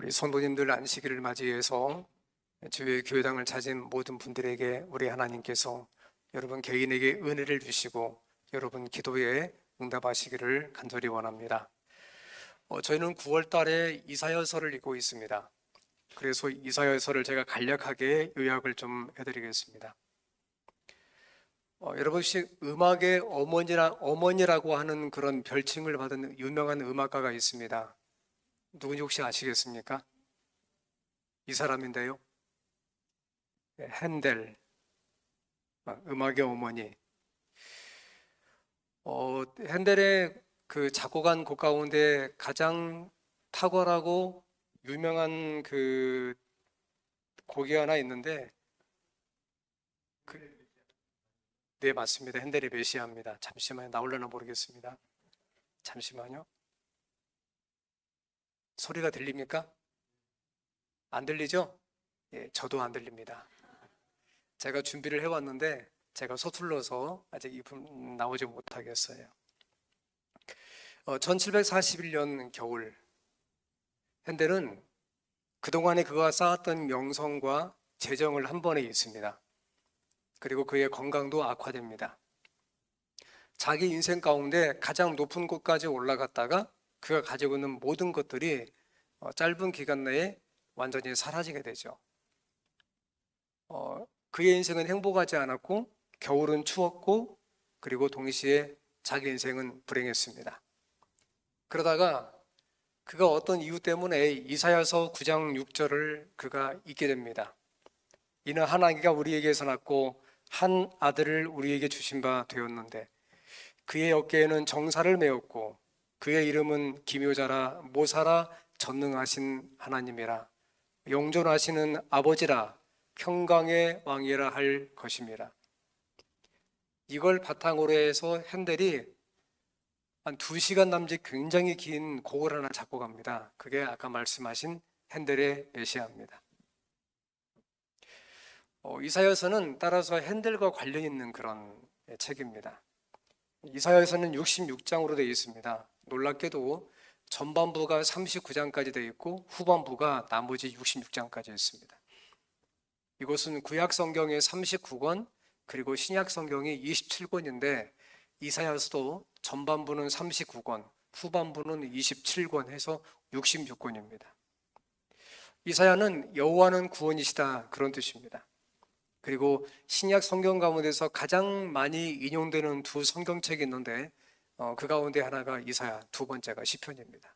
우리 성도님들 안식일을 맞이해서 주의 교회당을 찾은 모든 분들에게 우리 하나님께서 여러분 개인에게 은혜를 주시고 여러분 기도에 응답하시기를 간절히 원합니다. 저희는 9월 달에 이사야서를 읽고 있습니다. 그래서 이사야서를 제가 간략하게 요약을 좀 해드리겠습니다. 여러분 혹시 음악의 어머니라고 하는 그런 별칭을 받은 유명한 음악가가 있습니다. 누군지 혹시 아시겠습니까? 이 사람인데요. 핸델, 음악의 어머니. 핸델의 그 작곡한 곡 가운데 가장 탁월하고 유명한 그 곡이 하나 있는데, 네, 맞습니다. 핸델의 메시아입니다. 잠시만요. 나올려나 모르겠습니다. 잠시만요. 소리가 들립니까? 안 들리죠? 예, 저도 안 들립니다. 제가 준비를 해왔는데 제가 서툴러서 아직 이 부분 나오지 못하겠어요. 1741년 겨울, 핸델은 그동안에 그가 쌓았던 명성과 재정을 한 번에 잃습니다. 그리고 그의 건강도 악화됩니다. 자기 인생 가운데 가장 높은 곳까지 올라갔다가 그가 가지고 있는 모든 것들이 짧은 기간 내에 완전히 사라지게 되죠. 그의 인생은 행복하지 않았고 겨울은 추웠고 그리고 동시에 자기 인생은 불행했습니다. 그러다가 그가 어떤 이유 때문에 이사야서 9장 6절을 그가 읽게 됩니다. 이는 하나님께서 우리에게서 낳고 한 아들을 우리에게 주신 바 되었는데 그의 어깨에는 정사를 메었고 그의 이름은 기묘자라 모사라 전능하신 하나님이라 영존하시는 아버지라 평강의 왕이라 할 것임이라. 이걸 바탕으로 해서 핸델이 한 2시간 남짓 굉장히 긴 곡을 하나 작곡합니다. 그게 아까 말씀하신 핸델의 메시아입니다. 이사야서는 따라서 핸델과 관련 있는 그런 책입니다. 이사야서는 66장으로 되어 있습니다. 놀랍게도 전반부가 39장까지 되어 있고 후반부가 나머지 66장까지 있습니다. 이것은 구약 성경의 39권 그리고 신약 성경이 27권인데 이사야서도 전반부는 39권, 후반부는 27권 해서 66권입니다. 이사야는 여호와는 구원이시다 그런 뜻입니다. 그리고 신약 성경 가운데서 가장 많이 인용되는 두 성경책이 있는데 그 가운데 하나가 이사야, 두 번째가 시편입니다.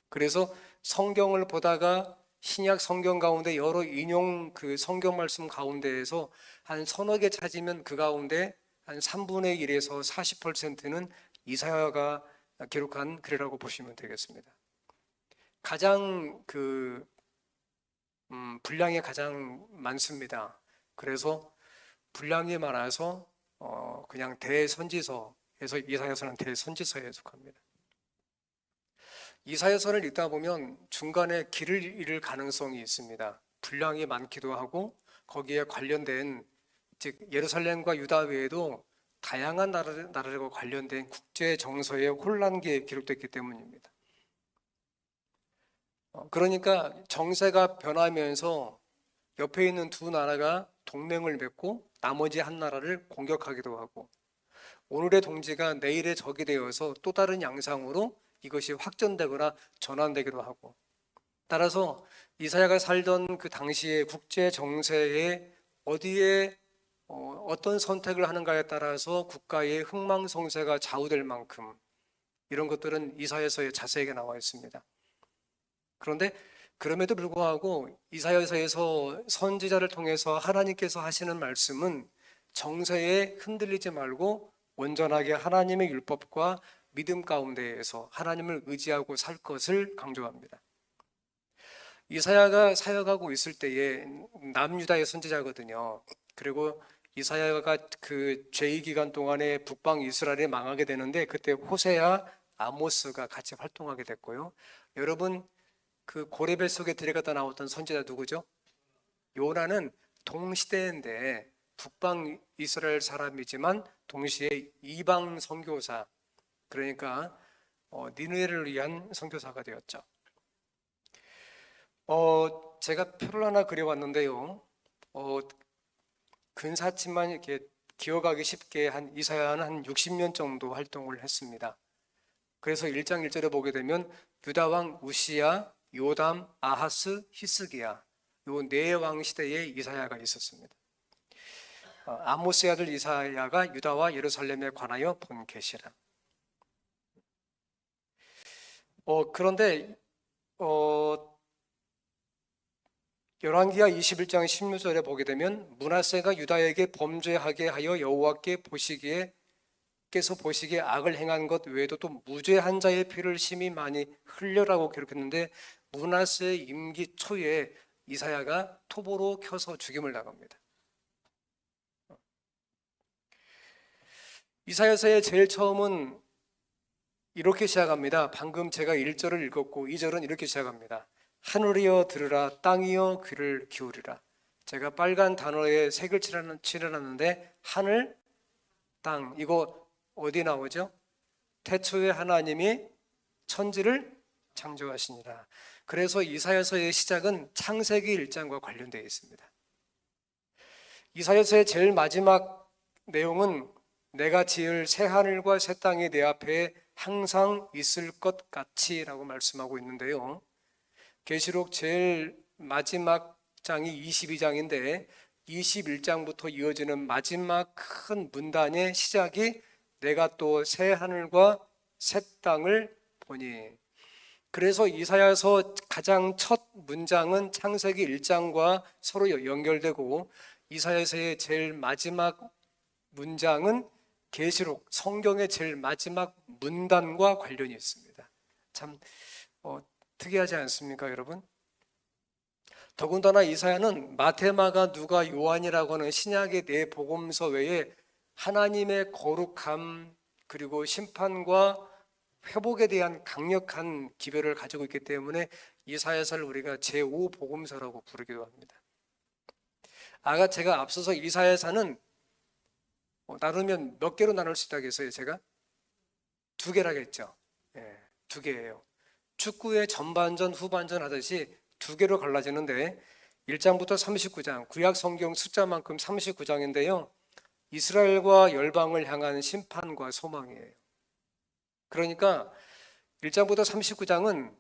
그래서 성경을 보다가 신약 성경 가운데 여러 인용 그 성경 말씀 가운데에서 한 서너 개 찾으면 그 가운데 한 3분의 1에서 40%는 이사야가 기록한 글이라고 보시면 되겠습니다. 가장 분량이 가장 많습니다. 그래서 분량이 많아서 그냥 대선지서에서 이사야서는 대선지서에 속합니다. 이사야서를 읽다 보면 중간에 길을 잃을 가능성이 있습니다. 분량이 많기도 하고 거기에 관련된 즉 예루살렘과 유다 외에도 다양한 나라들과 관련된 국제 정서의 혼란기에 기록됐기 때문입니다. 그러니까 정세가 변하면서 옆에 있는 두 나라가 동맹을 맺고 나머지 한 나라를 공격하기도 하고 오늘의 동지가 내일의 적이 되어서 또 다른 양상으로 이것이 확전되거나 전환되기도 하고 따라서 이사야가 살던 그 당시의 국제 정세에 어디에 어떤 선택을 하는가에 따라서 국가의 흥망성쇠가 좌우될 만큼 이런 것들은 이사야서에 자세하게 나와 있습니다. 그런데 그럼에도 불구하고 이사야서에서 선지자를 통해서 하나님께서 하시는 말씀은 정세에 흔들리지 말고 온전하게 하나님의 율법과 믿음 가운데에서 하나님을 의지하고 살 것을 강조합니다. 이사야가 사역하고 있을 때에 남유다의 선지자거든요. 그리고 이사야가 그 제2기간 동안에 북방 이스라엘이 망하게 되는데 그때 호세아, 아모스가 같이 활동하게 됐고요. 여러분 그 고레벨 속에 들어갔다 나왔던 선지자 누구죠? 요나는 동시대인데 북방 이스라엘 사람이지만 동시에 이방 선교사 그러니까 니느웨를 위한 선교사가 되었죠. 제가 표를 하나 그려왔는데요. 근사치만 이렇게 기억하기 쉽게 한 이사야는 한 60년 정도 활동을 했습니다. 그래서 1장 1절에 보게 되면 유다 왕 우시야, 요담, 아하스, 히스기야 요 네 왕 시대에 이사야가 있었습니다. 아모스의 아들 이사야가 유다와 예루살렘에 관하여 본 계시라. 그런데 열왕기하 21장 16절에 보게 되면 므낫세가 유다에게 범죄하게 하여 여호와께 보시기에 악을 행한 것 외에도 또 무죄한 자의 피를 심히 많이 흘려라고 기록했는데 므낫세 임기 초에 이사야가 톱으로 켜서 죽임을 당합니다. 이사야서의 제일 처음은 이렇게 시작합니다. 방금 제가 1절을 읽었고 2절은 이렇게 시작합니다. 하늘이여 들으라, 땅이여 귀를 기울이라. 제가 빨간 단어에 색을 칠해놨는데 하늘, 땅, 이거 어디 나오죠? 태초에 하나님이 천지를 창조하시니라. 그래서 이사야서의 시작은 창세기 1장과 관련되어 있습니다. 이사야서의 제일 마지막 내용은 내가 지을 새 하늘과 새 땅이 내 앞에 항상 있을 것 같이 라고 말씀하고 있는데요. 계시록 제일 마지막 장이 22장인데 21장부터 이어지는 마지막 큰 문단의 시작이 내가 또 새 하늘과 새 땅을 보니. 그래서 이사야서 가장 첫 문장은 창세기 1장과 서로 연결되고 이사야서의 제일 마지막 문장은 계시록 성경의 제일 마지막 문단과 관련이 있습니다. 참 특이하지 않습니까, 여러분? 더군다나 이사야는 마태, 마가, 누가, 요한이라고 하는 신약의 네 복음서 외에 하나님의 거룩함 그리고 심판과 회복에 대한 강력한 기별을 가지고 있기 때문에 이사야서를 우리가 제5복음서라고 부르기도 합니다. 제가 앞서서 이사야서는 나누면 몇 개로 나눌 수 있다겠어요? 제가 두 개라고 했죠. 두 개예요. 축구의 전반전, 후반전 하듯이 두 개로 갈라지는데 1장부터 39장, 구약 성경 숫자만큼 39장인데요. 이스라엘과 열방을 향한 심판과 소망이에요. 그러니까 1장부터 39장은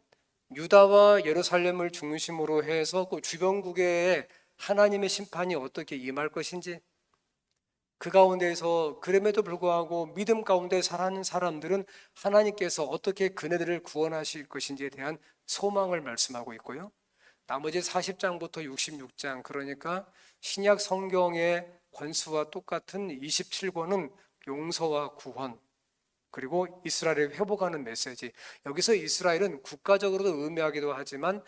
유다와 예루살렘을 중심으로 해서 그 주변국에 하나님의 심판이 어떻게 임할 것인지, 그 가운데에서 그럼에도 불구하고 믿음 가운데 살아가는 사람들은 하나님께서 어떻게 그네들을 구원하실 것인지에 대한 소망을 말씀하고 있고요. 나머지 40장부터 66장, 그러니까 신약 성경의 권수와 똑같은 27권은 용서와 구원, 그리고 이스라엘을 회복하는 메시지. 여기서 이스라엘은 국가적으로도 의미하기도 하지만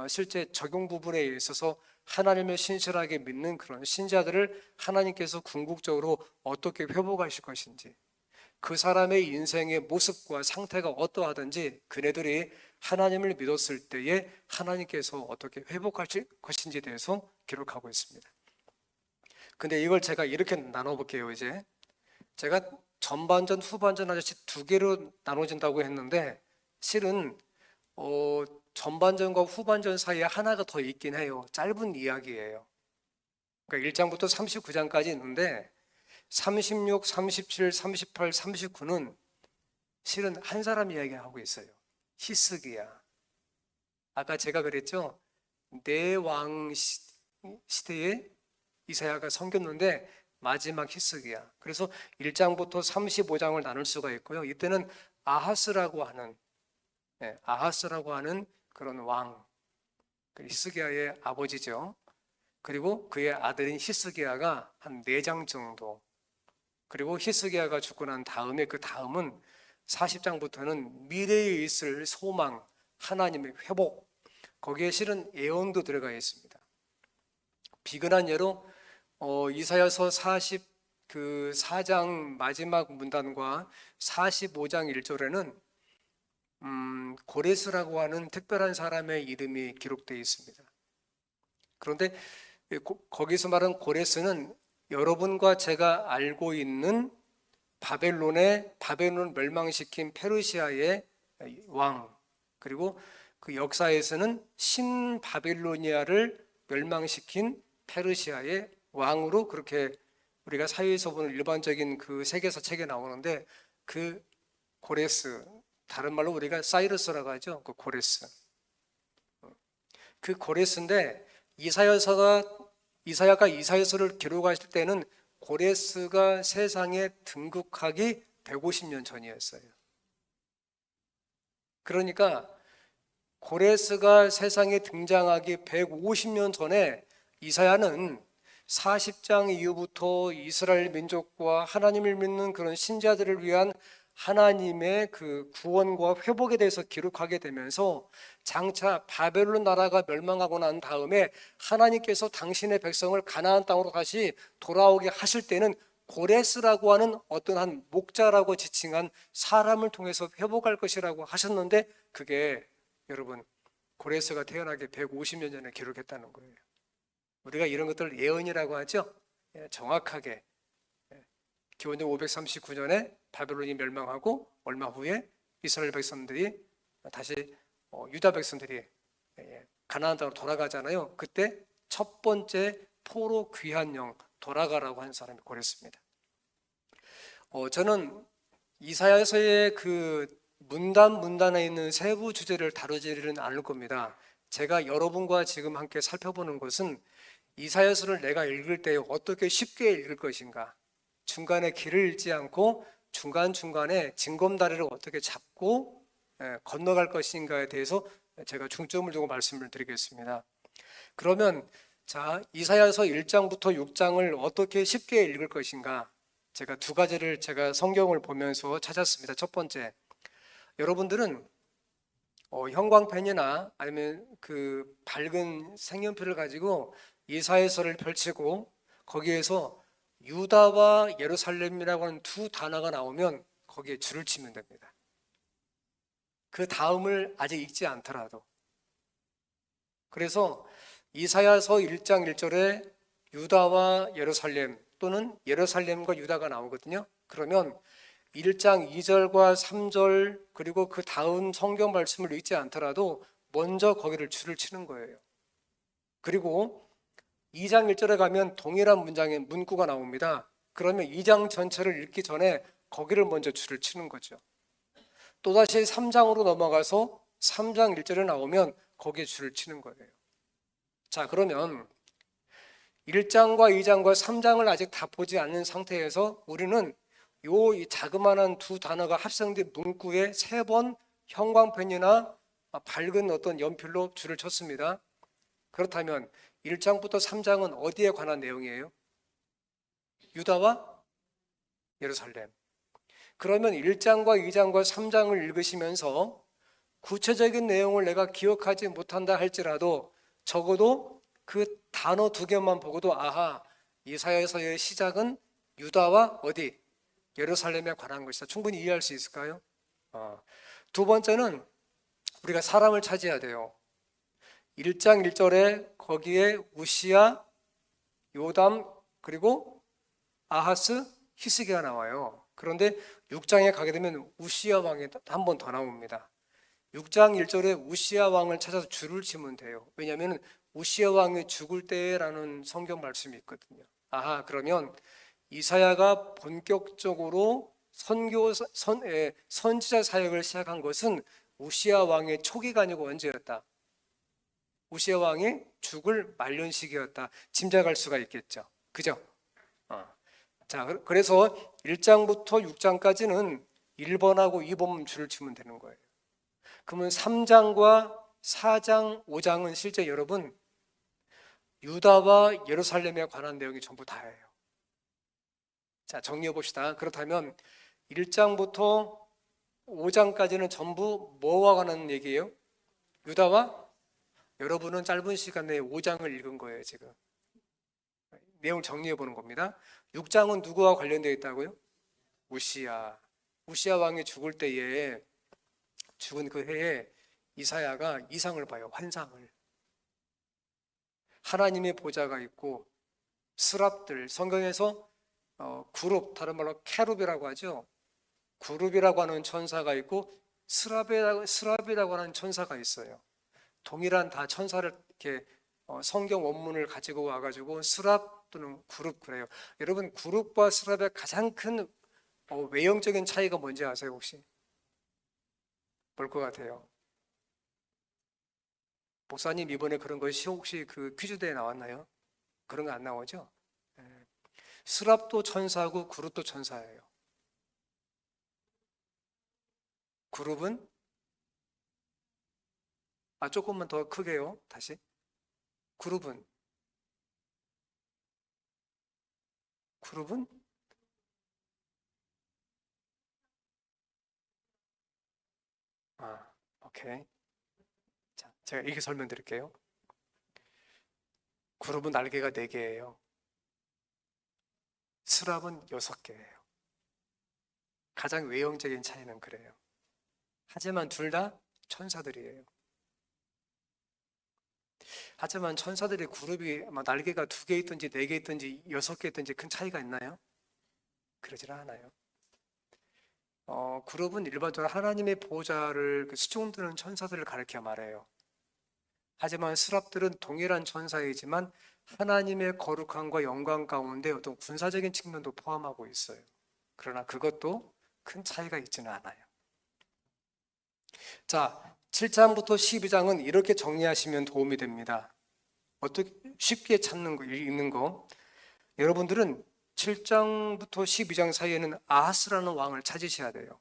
실제 적용 부분에 있어서 하나님을 신실하게 믿는 그런 신자들을 하나님께서 궁극적으로 어떻게 회복하실 것인지, 그 사람의 인생의 모습과 상태가 어떠하든지 그네들이 하나님을 믿었을 때에 하나님께서 어떻게 회복하실 것인지에 대해서 기록하고 있습니다. 근데 이걸 제가 이렇게 나눠볼게요. 이제 제가 전반전, 후반전 아저씨 두 개로 나눠진다고 했는데 실은 전반전과 후반전 사이에 하나가 더 있긴 해요. 짧은 이야기예요. 그러니까 1장부터 39장까지 있는데 36, 37, 38, 39는 실은 한 사람 이야기하고 있어요. 히스기야. 아까 제가 그랬죠? 네 왕 시대에 이사야가 섬겼는데 마지막 히스기야. 그래서 1장부터 35장을 나눌 수가 있고요. 이때는 아하스라고 하는 그런 왕, 히스기야의 아버지죠. 그리고 그의 아들인 히스기야가 한 4장 정도. 그리고 히스기야가 죽고 난 다음에 그 다음은 40장부터는 미래에 있을 소망, 하나님의 회복, 거기에 실은 예언도 들어가 있습니다. 비근한 예로 이사야서 44장 마지막 문단과 45장 1절에는 고레스라고 하는 특별한 사람의 이름이 기록되어 있습니다. 그런데 거기서 말한 고레스는 여러분과 제가 알고 있는 바벨론을 멸망시킨 페르시아의 왕, 그리고 그 역사에서는 신바빌로니아를 멸망시킨 페르시아의 왕으로 그렇게 우리가 사회에서 보는 일반적인 그 세계사 책에 나오는데, 그 고레스, 다른 말로 우리가 사이러스라고 하죠. 그 고레스. 그 고레스인데 이사야가 이사야서를 기록하실 때는 고레스가 세상에 등극하기 150년 전이었어요. 그러니까 고레스가 세상에 등장하기 150년 전에 이사야는 40장 이후부터 이스라엘 민족과 하나님을 믿는 그런 신자들을 위한 하나님의 그 구원과 회복에 대해서 기록하게 되면서, 장차 바벨론 나라가 멸망하고 난 다음에 하나님께서 당신의 백성을 가나안 땅으로 다시 돌아오게 하실 때는 고레스라고 하는 어떤 한 목자라고 지칭한 사람을 통해서 회복할 것이라고 하셨는데, 그게 여러분 고레스가 태어나기 150년 전에 기록했다는 거예요. 우리가 이런 것들을 예언이라고 하죠. 정확하게 기원전 539년에 바벨론이 멸망하고 얼마 후에 이스라엘 백성들이 다시 유다 백성들이 가나안 땅으로 돌아가잖아요. 그때 첫 번째 포로 귀한 영 돌아가라고 한 사람이 고레스입니다. 저는 이사야서의 그 문단에 있는 세부 주제를 다루지는 않을 겁니다. 제가 여러분과 지금 함께 살펴보는 것은 이사야서를 내가 읽을 때 어떻게 쉽게 읽을 것인가, 중간에 길을 잃지 않고 중간중간에 징검다리를 어떻게 잡고 건너갈 것인가에 대해서 제가 중점을 두고 말씀을 드리겠습니다. 그러면 자, 이사야서 1장부터 6장을 어떻게 쉽게 읽을 것인가, 제가 두 가지를 제가 성경을 보면서 찾았습니다. 첫 번째, 여러분들은 형광펜이나 아니면 그 밝은 색연필을 가지고 이사야서를 펼치고 거기에서 유다와 예루살렘이라고 하는 두 단어가 나오면 거기에 줄을 치면 됩니다. 그 다음을 아직 읽지 않더라도. 그래서 이사야서 1장 1절에 유다와 예루살렘 또는 예루살렘과 유다가 나오거든요. 그러면 1장 2절과 3절 그리고 그 다음 성경 말씀을 읽지 않더라도 먼저 거기를 줄을 치는 거예요. 그리고 2장 1절에 가면 동일한 문장의 문구가 나옵니다. 그러면 2장 전체를 읽기 전에 거기를 먼저 줄을 치는 거죠. 또다시 3장으로 넘어가서 3장 1절에 나오면 거기에 줄을 치는 거예요. 자, 그러면 1장과 2장과 3장을 아직 다 보지 않는 상태에서 우리는 이 자그마한 두 단어가 합성된 문구에 3번 형광펜이나 밝은 어떤 연필로 줄을 쳤습니다. 그렇다면 1장부터 3장은 어디에 관한 내용이에요? 유다와 예루살렘. 그러면 1장과 2장과 3장을 읽으시면서 구체적인 내용을 내가 기억하지 못한다 할지라도 적어도 그 단어 2개만 보고도 아하, 이사야서의 시작은 유다와 어디? 예루살렘에 관한 것이다. 충분히 이해할 수 있을까요? 두 번째는 우리가 사람을 찾아야 돼요. 1장 1절에 거기에 우시야, 요담, 그리고 아하스, 히스기야가 나와요. 그런데 6장에 가게 되면 우시야 왕이 한 번 더 나옵니다. 6장 1절에 우시야 왕을 찾아서 줄을 치면 돼요. 왜냐하면 우시야 왕이 죽을 때라는 성경 말씀이 있거든요. 아하, 그러면 이사야가 본격적으로 선지자 사역을 시작한 것은 우시야 왕의 초기가 아니고 언제였다? 우시야 왕이 죽을 말년 시기였다. 짐작할 수가 있겠죠. 그죠? 자, 그래서 1장부터 6장까지는 1번하고 2번 줄을 치면 되는 거예요. 그러면 3장과 4장, 5장은 실제 여러분 유다와 예루살렘에 관한 내용이 전부 다예요. 자, 정리해 봅시다. 그렇다면 1장부터 5장까지는 전부 뭐와 관한 얘기예요? 유다와? 여러분은 짧은 시간 내에 5장을 읽은 거예요. 지금 내용을 정리해 보는 겁니다. 6장은 누구와 관련되어 있다고요? 우시야 왕이 죽을 때에, 죽은 그 해에 이사야가 이상을 봐요. 환상을. 하나님의 보좌가 있고 스랍들, 성경에서 그룹, 다른 말로 캐룹이라고 하죠. 그룹이라고 하는 천사가 있고 스랍이라고 하는 천사가 있어요. 동일한 다 천사를 이렇게 성경 원문을 가지고 와가지고 스랍 또는 그룹 그래요. 여러분 그룹과 스랍의 가장 큰 외형적인 차이가 뭔지 아세요 혹시? 뭘 것 같아요? 목사님 이번에 그런 것이 혹시 그 퀴즈대에 나왔나요? 그런 거 안 나오죠? 예. 스랍도 천사고 그룹도 천사예요. 그룹은 조금만 더 크게요. 다시. 그룹은 그룹은 오케이. 자, 제가 이렇게 설명드릴게요. 그룹은 날개가 4개예요. 스랍은 6개예요. 가장 외형적인 차이는 그래요. 하지만 둘 다 천사들이에요. 하지만 천사들의 그룹이 날개가 2개 있든지 4개 있든지 6개 있든지 큰 차이가 있나요? 그러질 않아요. 그룹은 일반적으로 하나님의 보호자를 수종드는 천사들을 가리켜 말해요. 하지만 스랍들은 동일한 천사이지만 하나님의 거룩함과 영광 가운데 어떤 군사적인 측면도 포함하고 있어요. 그러나 그것도 큰 차이가 있지는 않아요. 자, 7장부터 12장은 이렇게 정리하시면 도움이 됩니다. 어떻게 쉽게 찾는 거, 읽는 거. 여러분들은 7장부터 12장 사이에는 아하스라는 왕을 찾으셔야 돼요.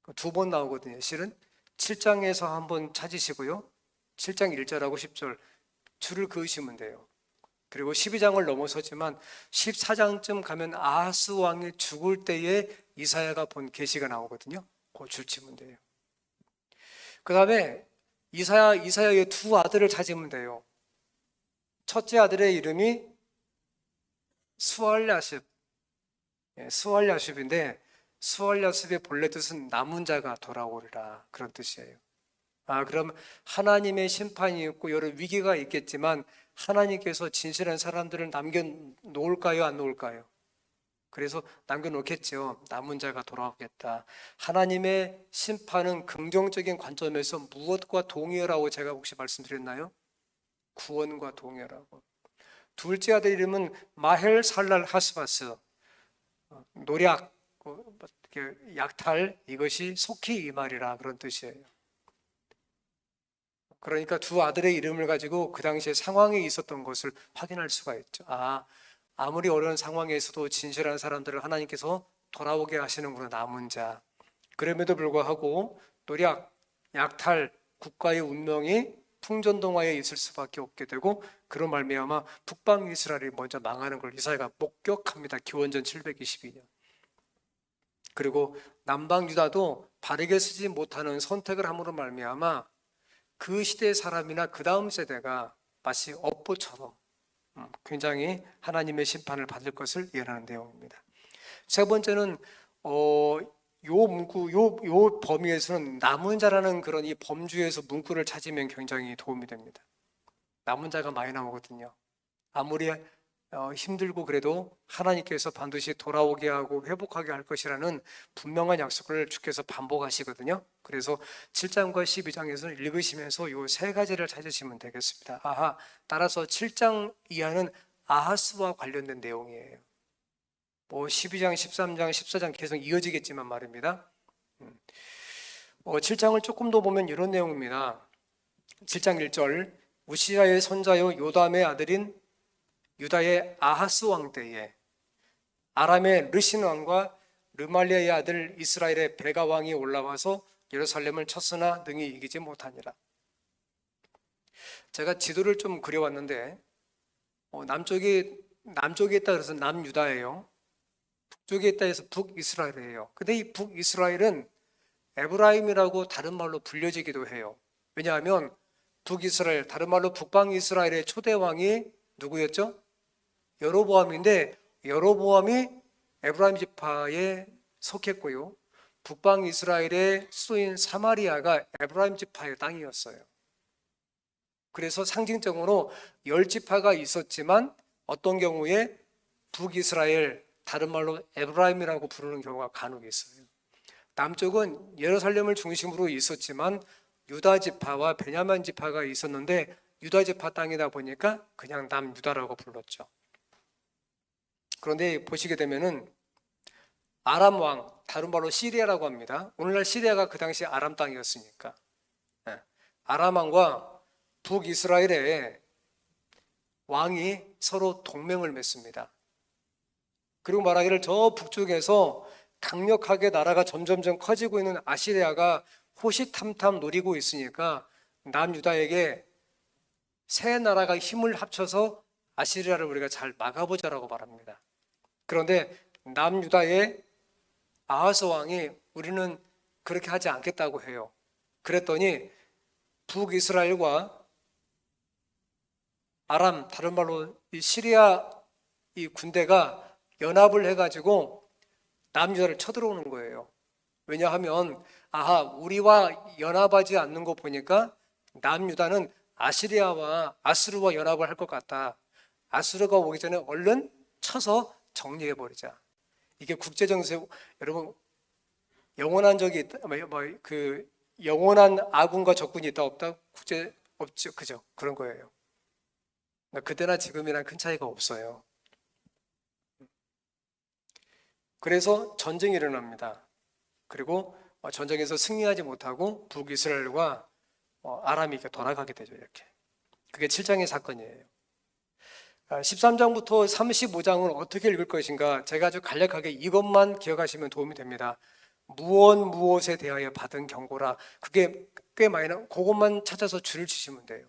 2번 나오거든요. 실은 7장에서 한번 찾으시고요. 7장 1절하고 10절 줄을 그으시면 돼요. 그리고 12장을 넘어서지만 14장쯤 가면 아하스 왕이 죽을 때에 이사야가 본 계시가 나오거든요. 그 줄 치면 돼요. 그 다음에 이사야의 2 아들을 찾으면 돼요. 첫째 아들의 이름이 스왈랴십, 스왈랴십인데 스왈랴십의 본래 뜻은 남은 자가 돌아오리라 그런 뜻이에요. 그럼 하나님의 심판이 있고 여러 위기가 있겠지만 하나님께서 진실한 사람들을 남겨놓을까요? 안 놓을까요? 그래서 남겨놓겠죠. 남은 자가 돌아오겠다. 하나님의 심판은 긍정적인 관점에서 무엇과 동의어라고 제가 혹시 말씀드렸나요? 구원과 동의어라고. 둘째 아들 이름은 마헬 살랄 하스바스, 노략, 약탈, 이것이 속히 이 말이라 그런 뜻이에요. 그러니까 2 아들의 이름을 가지고 그 당시에 상황에 있었던 것을 확인할 수가 있죠. 아무리 어려운 상황에서도 진실한 사람들을 하나님께서 돌아오게 하시는구나, 남은 자. 그럼에도 불구하고 노략, 약탈, 국가의 운명이 풍전등화에 있을 수밖에 없게 되고 그런 말미암아 북방 이스라엘이 먼저 망하는 걸 이사야가 목격합니다. 기원전 722년. 그리고 남방 유다도 바르게 쓰지 못하는 선택을 함으로 말미암아 그 시대의 사람이나 그 다음 세대가 마치 업보처럼 굉장히 하나님의 심판을 받을 것을 예언하는 내용입니다. 세 번째는 요 범위에서는 남은 자라는 그런 이 범주에서 문구를 찾으면 굉장히 도움이 됩니다. 남은 자가 많이 나오거든요. 아무리 힘들고 그래도 하나님께서 반드시 돌아오게 하고 회복하게 할 것이라는 분명한 약속을 주께서 반복하시거든요. 그래서 7장과 12장에서는 읽으시면서 이 3가지를 찾으시면 되겠습니다. 따라서 7장 이하는 아하스와 관련된 내용이에요. 12장, 13장, 14장 계속 이어지겠지만 말입니다. 7장을 조금 더 보면 이런 내용입니다. 7장 1절 우시야의 손자요 요담의 아들인 유다의 아하스 왕 때에 아람의 르신 왕과 르말리아의 아들 이스라엘의 베가 왕이 올라와서 예루살렘을 쳤으나 능히 이기지 못하니라. 제가 지도를 좀 그려왔는데 남쪽에 있다 그래서 남유다예요. 북쪽에 있다 해서 북이스라엘이에요. 근데 이 북이스라엘은 에브라임이라고 다른 말로 불려지기도 해요. 왜냐하면 북이스라엘, 다른 말로 북방이스라엘의 초대 왕이 누구였죠? 여로보암인데 여로보암이 에브라임 지파에 속했고요. 북방 이스라엘의 수도인 사마리아가 에브라임 지파의 땅이었어요. 그래서 상징적으로 10지파가 있었지만 어떤 경우에 북이스라엘, 다른 말로 에브라임이라고 부르는 경우가 간혹 있어요. 남쪽은 예루살렘을 중심으로 있었지만 유다 지파와 베냐민 지파가 있었는데 유다 지파 땅이다 보니까 그냥 남유다라고 불렀죠. 그런데 보시게 되면은 아람 왕, 다른 말로 시리아라고 합니다. 오늘날 시리아가 그 당시 아람 땅이었으니까. 예. 아람 왕과 북이스라엘의 왕이 서로 동맹을 맺습니다. 그리고 말하기를 저 북쪽에서 강력하게 나라가 점점점 커지고 있는 아시리아가 호시탐탐 노리고 있으니까 남유다에게 세 나라가 힘을 합쳐서 아시리아를 우리가 잘 막아보자라고 말합니다. 그런데 남유다의 아하스 왕이 우리는 그렇게 하지 않겠다고 해요. 그랬더니 북이스라엘과 아람, 다른 말로 이 시리아 이 군대가 연합을 해가지고 남유다를 쳐들어오는 거예요. 왜냐하면 우리와 연합하지 않는 거 보니까 남유다는 아시리아와 아수르와 연합을 할 것 같다. 아수르가 오기 전에 얼른 쳐서 정리해버리자. 이게 국제정세, 여러분 영원한 적이 있다, 그 영원한 아군과 적군이 있다 없다? 국제 없죠, 그죠? 그런 거예요. 그때나 지금이랑 큰 차이가 없어요. 그래서 전쟁이 일어납니다. 그리고 전쟁에서 승리하지 못하고 북이스라엘과 아람이 이렇게 돌아가게 되죠. 이렇게. 그게 7장의 사건이에요. 13장부터 35장은 어떻게 읽을 것인가? 제가 아주 간략하게 이것만 기억하시면 도움이 됩니다. 무엇에 대하여 받은 경고라. 그게 꽤 많이 그것만 찾아서 줄을 치시면 돼요.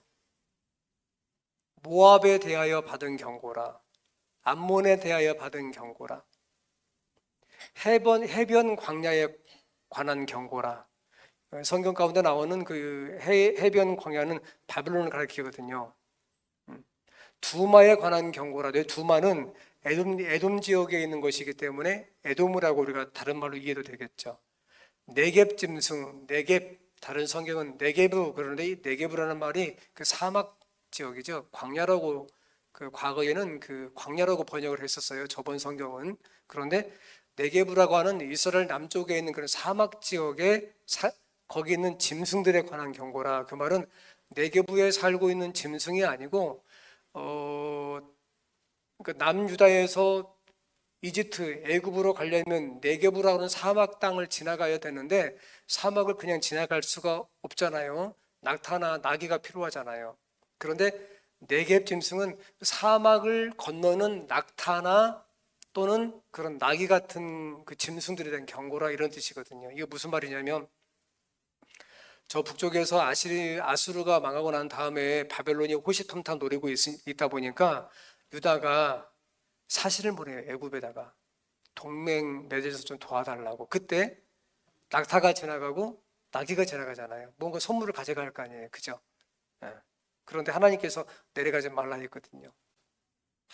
모압에 대하여 받은 경고라. 암몬에 대하여 받은 경고라. 해변 광야에 관한 경고라. 성경 가운데 나오는 그 해변 광야는 바벨론을 가리키거든요. 두마에 관한 경고라. 두마는 에돔 지역에 있는 것이기 때문에 에돔이라고 우리가 다른 말로 이해도 되겠죠. 네겝 짐승, 네겝, 다른 성경은 네게브, 그런데 이 네게브라는 말이 그 사막 지역이죠. 광야라고, 그 과거에는 그 광야라고 번역을 했었어요. 저번 성경은. 그런데 네게브라고 하는 이스라엘 남쪽에 있는 그런 사막 지역에 거기 있는 짐승들에 관한 경고라. 그 말은 네게브에 살고 있는 짐승이 아니고 그러니까 남유다에서 이집트, 애굽으로 가려면 네게브라고 하는 사막 땅을 지나가야 되는데 사막을 그냥 지나갈 수가 없잖아요. 낙타나 나귀가 필요하잖아요. 그런데 네겝 짐승은 사막을 건너는 낙타나 또는 그런 나귀 같은 그 짐승들에 대한 경고라, 이런 뜻이거든요. 이게 무슨 말이냐면 저 북쪽에서 아수르가 망하고 난 다음에 바벨론이 호시탐탐 노리고 있다 보니까 유다가 사신을 보내요. 애굽에다가 동맹 맺어서 좀 도와달라고. 그때 낙타가 지나가고 나귀가 지나가잖아요. 뭔가 선물을 가져갈 거 아니에요. 그죠? 예. 그런데 하나님께서 내려가지 말라 했거든요.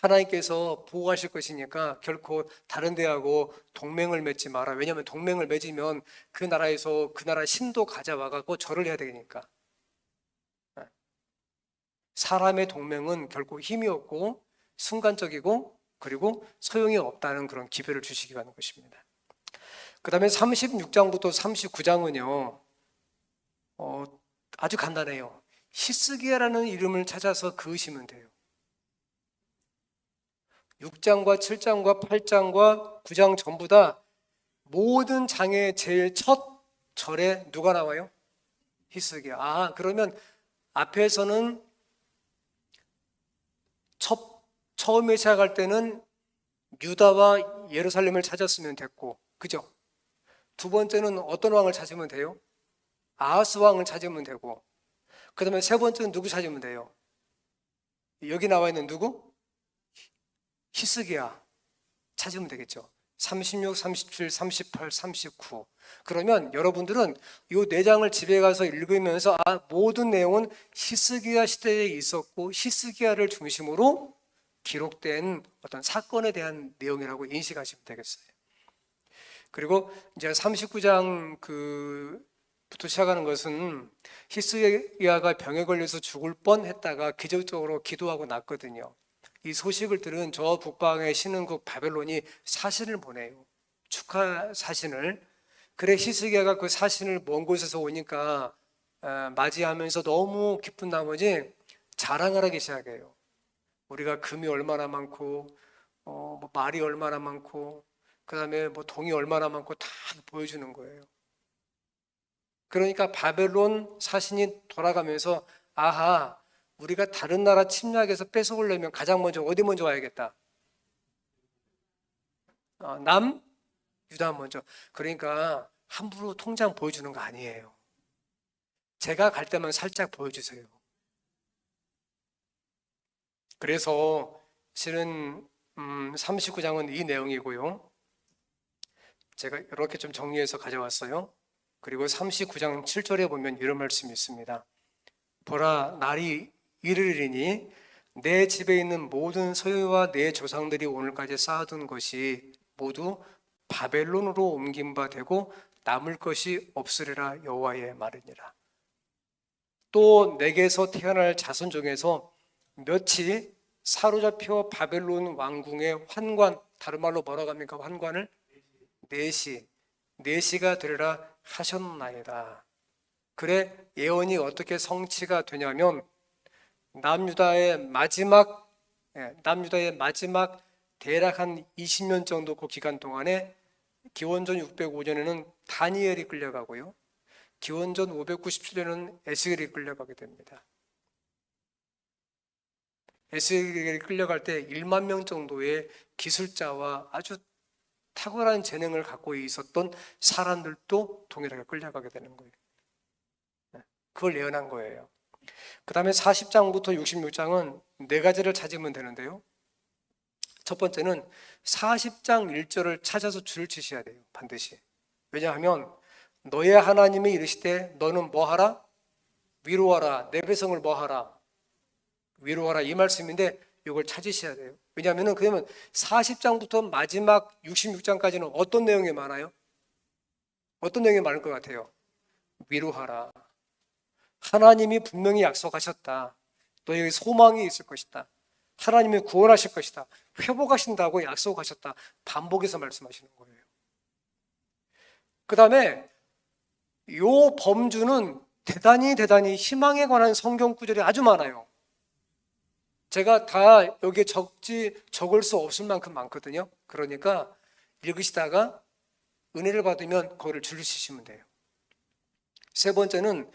하나님께서 보호하실 것이니까 결코 다른 데하고 동맹을 맺지 마라. 왜냐하면 동맹을 맺으면 그 나라에서 그 나라 신도 가져와갖고 절을 해야 되니까. 사람의 동맹은 결코 힘이 없고 순간적이고 그리고 소용이 없다는 그런 기별을 주시기 바라는 것입니다. 그 다음에 36장부터 39장은요 아주 간단해요. 히스기야라는 이름을 찾아서 그으시면 돼요. 6장과 7장과 8장과 9장 전부 다 모든 장의 제일 첫 절에 누가 나와요? 히스기야. 그러면 앞에서는 처음에 시작할 때는 유다와 예루살렘을 찾았으면 됐고, 그죠? 두 번째는 어떤 왕을 찾으면 돼요? 아하스 왕을 찾으면 되고, 그 다음에 세 번째는 누구 찾으면 돼요? 여기 나와 있는 누구? 히스기야 찾으면 되겠죠. 36, 37, 38, 39. 그러면 여러분들은 이 4장을 집에 가서 읽으면서 모든 내용은 히스기야 시대에 있었고 히스기야를 중심으로 기록된 어떤 사건에 대한 내용이라고 인식하시면 되겠어요. 그리고 이제 39장 부터 시작하는 것은 히스기야가 병에 걸려서 죽을 뻔했다가 기적적으로 기도하고 났거든요. 이 소식을 들은 저 북방의 신흥국 바벨론이 사신을 보내요. 축하 사신을. 그래 히스기야가 그 사신을 먼 곳에서 오니까 맞이하면서 너무 기쁜 나머지 자랑을 하기 시작해요. 우리가 금이 얼마나 많고 뭐 말이 얼마나 많고 그다음에 뭐 동이 얼마나 많고 다 보여주는 거예요. 그러니까 바벨론 사신이 돌아가면서 아하, 우리가 다른 나라 침략해서 뺏어오려면 가장 먼저 어디 먼저 와야겠다. 남 유다 먼저. 그러니까 함부로 통장 보여주는 거 아니에요. 제가 갈 때만 살짝 보여주세요. 그래서 실은 39장은 이 내용이고요. 제가 이렇게 좀 정리해서 가져왔어요. 그리고 39장 7절에 보면 이런 말씀이 있습니다. 보라, 날이 이르리니 내 집에 있는 모든 소유와 내 조상들이 오늘까지 쌓아둔 것이 모두 바벨론으로 옮긴 바 되고 남을 것이 없으리라 여호와의 말이니라. 또 내게서 태어날 자손 중에서 몇이 사로잡혀 바벨론 왕궁의 환관, 다른 말로 뭐라고 합니까? 환관을 내시가 되리라 하셨나이다. 그래, 예언이 어떻게 성취가 되냐면 남유다의 마지막 대략 한 20년 정도 그 기간 동안에 기원전 605년에는 다니엘이 끌려가고요. 기원전 597년에는 에스겔이 끌려가게 됩니다. 에스겔이 끌려갈 때 1만 명 정도의 기술자와 아주 탁월한 재능을 갖고 있었던 사람들도 동일하게 끌려가게 되는 거예요. 그걸 예언한 거예요. 그 다음에 40장부터 66장은 네 가지를 찾으면 되는데요. 첫 번째는 40장 1절을 찾아서 줄을 치셔야 돼요. 반드시. 왜냐하면 너의 하나님이 이르시되 너는 뭐하라? 위로하라. 내 백성을 뭐하라? 위로하라. 이 말씀인데 이걸 찾으셔야 돼요. 왜냐하면 그러면 40장부터 마지막 66장까지는 어떤 내용이 많아요? 어떤 내용이 많을 것 같아요? 위로하라. 하나님이 분명히 약속하셨다. 너에게 소망이 있을 것이다. 하나님이 구원하실 것이다. 회복하신다고 약속하셨다. 반복해서 말씀하시는 거예요. 그 다음에 이 범주는 대단히 희망에 관한 성경 구절이 아주 많아요. 제가 다 여기에 적을 수 없을 만큼 많거든요. 그러니까 읽으시다가 은혜를 받으면 그거를 줄이시면 돼요. 세 번째는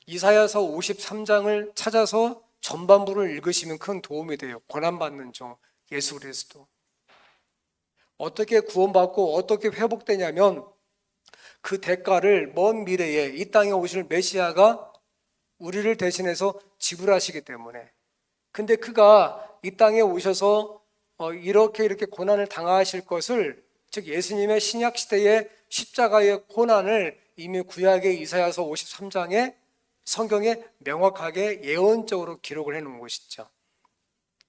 이사야서 53장을 찾아서 전반부를 읽으시면 큰 도움이 돼요. 고난받는 종 예수 그리스도 어떻게 구원받고 어떻게 회복되냐면 그 대가를 먼 미래에 이 땅에 오실 메시아가 우리를 대신해서 지불하시기 때문에. 근데 그가 이 땅에 오셔서 이렇게 고난을 당하실 것을, 즉 예수님의 신약 시대의 십자가의 고난을 이미 구약의 이사야서 53장에 성경에 명확하게 예언적으로 기록을 해놓은 것이죠.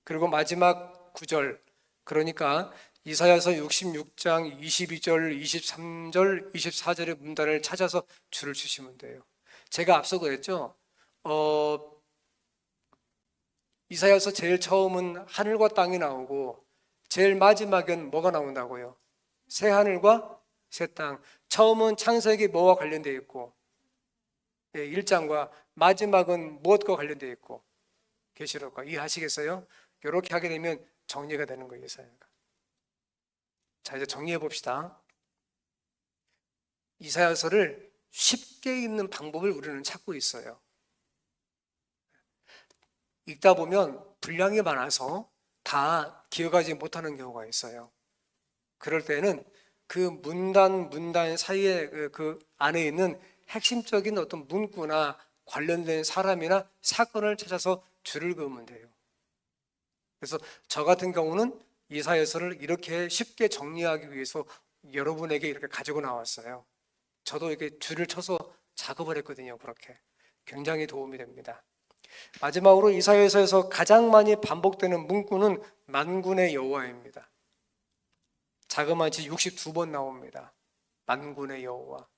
그리고 마지막 구절, 그러니까 이사야서 66장 22절, 23절, 24절의 문단을 찾아서 줄을 치시면 돼요. 제가 앞서 그랬죠. 이사야서 제일 처음은 하늘과 땅이 나오고 제일 마지막은 뭐가 나온다고요? 새 하늘과 새 땅. 처음은 창세기 뭐와 관련되어 있고 1장과 마지막은 무엇과 관련되어 있고 계시록과. 이해하시겠어요? 이렇게 하게 되면 정리가 되는 거예요. 이사야가. 자, 이제 정리해 봅시다. 이사야서를 쉽게 읽는 방법을 우리는 찾고 있어요. 읽다 보면 분량이 많아서 다 기억하지 못하는 경우가 있어요. 그럴 때는 그 문단 사이에 그 안에 있는 핵심적인 어떤 문구나 관련된 사람이나 사건을 찾아서 줄을 그으면 돼요. 그래서 저 같은 경우는 이사야서를 이렇게 쉽게 정리하기 위해서 여러분에게 이렇게 가지고 나왔어요. 저도 이렇게 줄을 쳐서 작업을 했거든요. 그렇게 굉장히 도움이 됩니다. 마지막으로 이사야서에서 가장 많이 반복되는 문구는 만군의 여호와입니다. 자그마치 62번 나옵니다. 만군의 여호와.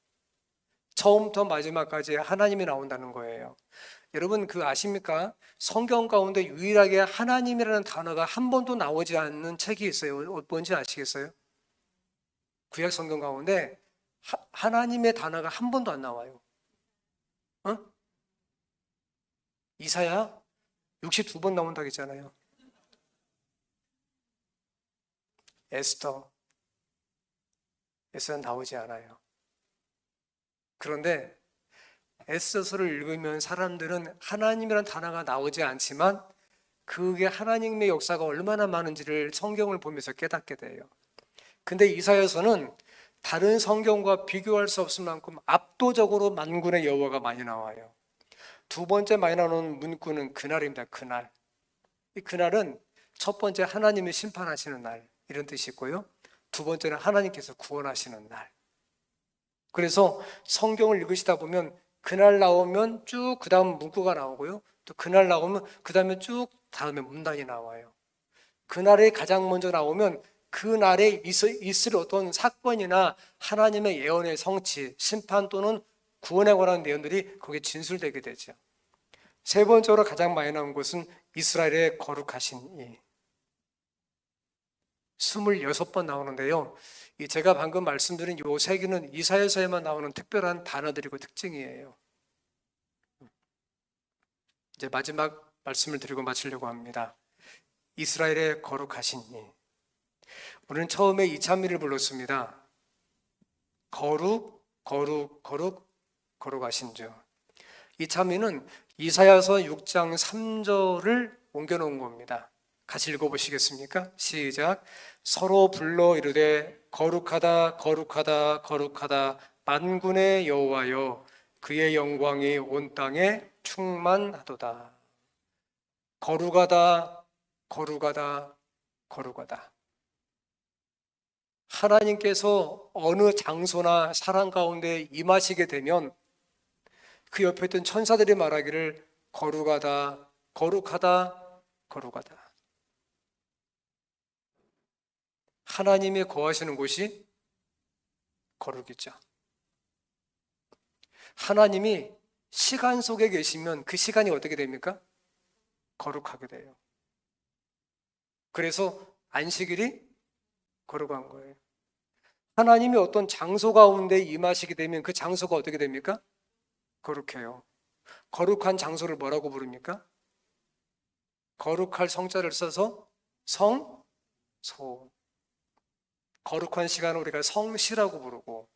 처음부터 마지막까지 하나님이 나온다는 거예요. 여러분 그 아십니까? 성경 가운데 유일하게 하나님이라는 단어가 한 번도 나오지 않는 책이 있어요. 뭔지 아시겠어요? 구약 성경 가운데 하나님의 단어가 한 번도 안 나와요. 이사야 62번 나온다고 했잖아요. 에스더는 나오지 않아요. 그런데 에스더서를 읽으면 사람들은 하나님이라는 단어가 나오지 않지만 그게 하나님의 역사가 얼마나 많은지를 성경을 보면서 깨닫게 돼요. 근데 이사야서는 다른 성경과 비교할 수 없을 만큼 압도적으로 만군의 여호와가 많이 나와요. 두 번째 많이 나오는 문구는 그날입니다. 그날. 이 그날은 첫 번째 하나님이 심판하시는 날 이런 뜻이 있고요. 두 번째는 하나님께서 구원하시는 날. 그래서 성경을 읽으시다 보면 그날 나오면 쭉 그 다음 문구가 나오고요. 또 그날 나오면 그 다음에 쭉 다음에 문단이 나와요. 그날에 가장 먼저 나오면 그날에 있을 어떤 사건이나 하나님의 예언의 성취, 심판 또는 구원에 관한 내용들이 거기에 진술되게 되죠. 세 번째로 가장 많이 나온 것은 이스라엘의 거룩하신 이 26번 나오는데요. 제가 방금 말씀드린 이 세 개는 이사야서에만 나오는 특별한 단어들이고 특징이에요. 이제 마지막 말씀을 드리고 마치려고 합니다. 이스라엘의 거룩하신 이. 우리는 처음에 이찬미를 불렀습니다. 거룩, 거룩, 거룩, 거룩하신 주. 이찬미는 이사야서 6장 3절을 옮겨놓은 겁니다. 같이 읽어보시겠습니까? 시작. 서로 불러 이르되 거룩하다 거룩하다 거룩하다 만군의 여호와여 그의 영광이 온 땅에 충만하도다. 거룩하다 거룩하다 거룩하다. 하나님께서 어느 장소나 사람 가운데 임하시게 되면 그 옆에 있던 천사들이 말하기를 거룩하다 거룩하다 거룩하다. 하나님이 거하시는 곳이 거룩이죠. 하나님이 시간 속에 계시면 그 시간이 어떻게 됩니까? 거룩하게 돼요. 그래서 안식일이 거룩한 거예요. 하나님이 어떤 장소 가운데 임하시게 되면 그 장소가 어떻게 됩니까? 거룩해요. 거룩한 장소를 뭐라고 부릅니까? 거룩할 성자를 써서 성소. 거룩한 시간을 우리가 성시라고 부르고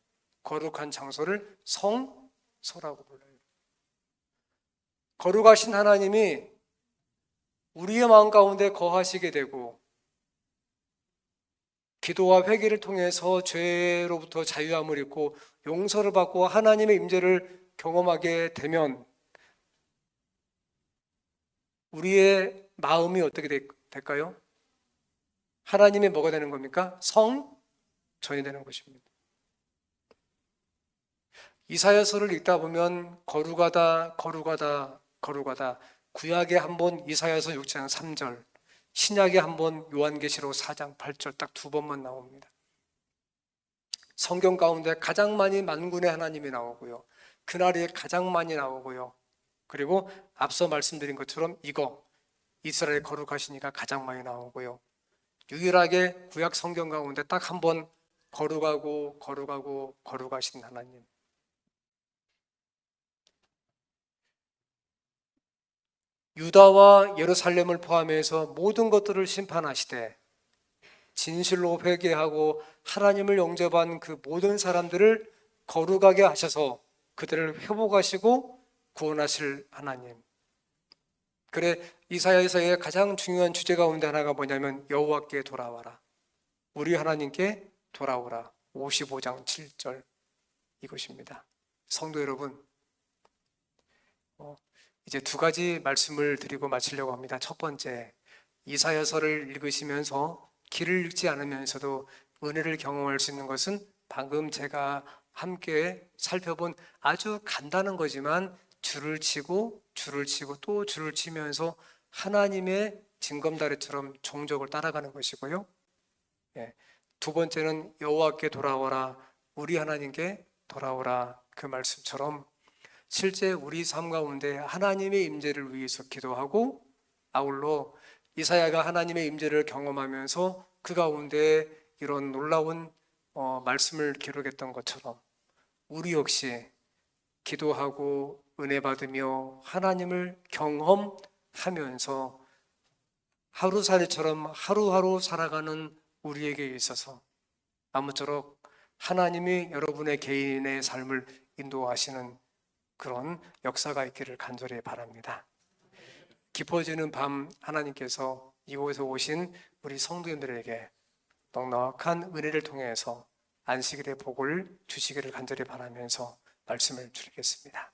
거룩한 장소를 성소라고 불러요. 거룩하신 하나님이 우리의 마음 가운데 거하시게 되고 기도와 회개를 통해서 죄로부터 자유함을 입고 용서를 받고 하나님의 임재를 경험하게 되면 우리의 마음이 어떻게 될까요? 하나님이 뭐가 되는 겁니까? 성전이 되는 것입니다. 이사야서를 읽다 보면 거룩하다 거룩하다 거룩하다 구약에 한번 이사야서 6장 3절 신약에 한번 요한계시록 4장 8절 딱 두 번만 나옵니다. 성경 가운데 가장 많이 만군의 하나님이 나오고요. 그날이 가장 많이 나오고요. 그리고 앞서 말씀드린 것처럼 이거 이스라엘 거룩하시니까 가장 많이 나오고요. 유일하게 구약 성경 가운데 딱 한 번 거룩하고 거룩하고 거룩하신 하나님. 유다와 예루살렘을 포함해서 모든 것들을 심판하시되 진실로 회개하고 하나님을 영접한 그 모든 사람들을 거룩하게 하셔서 그들을 회복하시고 구원하실 하나님. 그래 이사야서의 가장 중요한 주제 가운데 하나가 뭐냐면 여호와께 돌아와라. 우리 하나님께 돌아오라. 55장 7절 이것입니다. 성도 여러분, 이제 두 가지 말씀을 드리고 마치려고 합니다. 첫 번째, 이사야서를 읽으시면서 길을 읽지 않으면서도 은혜를 경험할 수 있는 것은 방금 제가 함께 살펴본 아주 간단한 거지만 줄을 치고 또 줄을 치면서 하나님의 징검다리처럼 종족을 따라가는 것이고요. 두 번째는 여호와께 돌아오라, 우리 하나님께 돌아오라 그 말씀처럼 실제 우리 삶 가운데 하나님의 임재를 위해서 기도하고 아울러 이사야가 하나님의 임재를 경험하면서 그 가운데 이런 놀라운 말씀을 기록했던 것처럼 우리 역시 기도하고 은혜 받으며 하나님을 경험하면서 하루살이처럼 하루하루 살아가는 우리에게 있어서 아무쪼록 하나님이 여러분의 개인의 삶을 인도하시는 그런 역사가 있기를 간절히 바랍니다. 깊어지는 밤 하나님께서 이곳에 오신 우리 성도님들에게 넉넉한 은혜를 통해서 안식일의 복을 주시기를 간절히 바라면서 말씀을 드리겠습니다.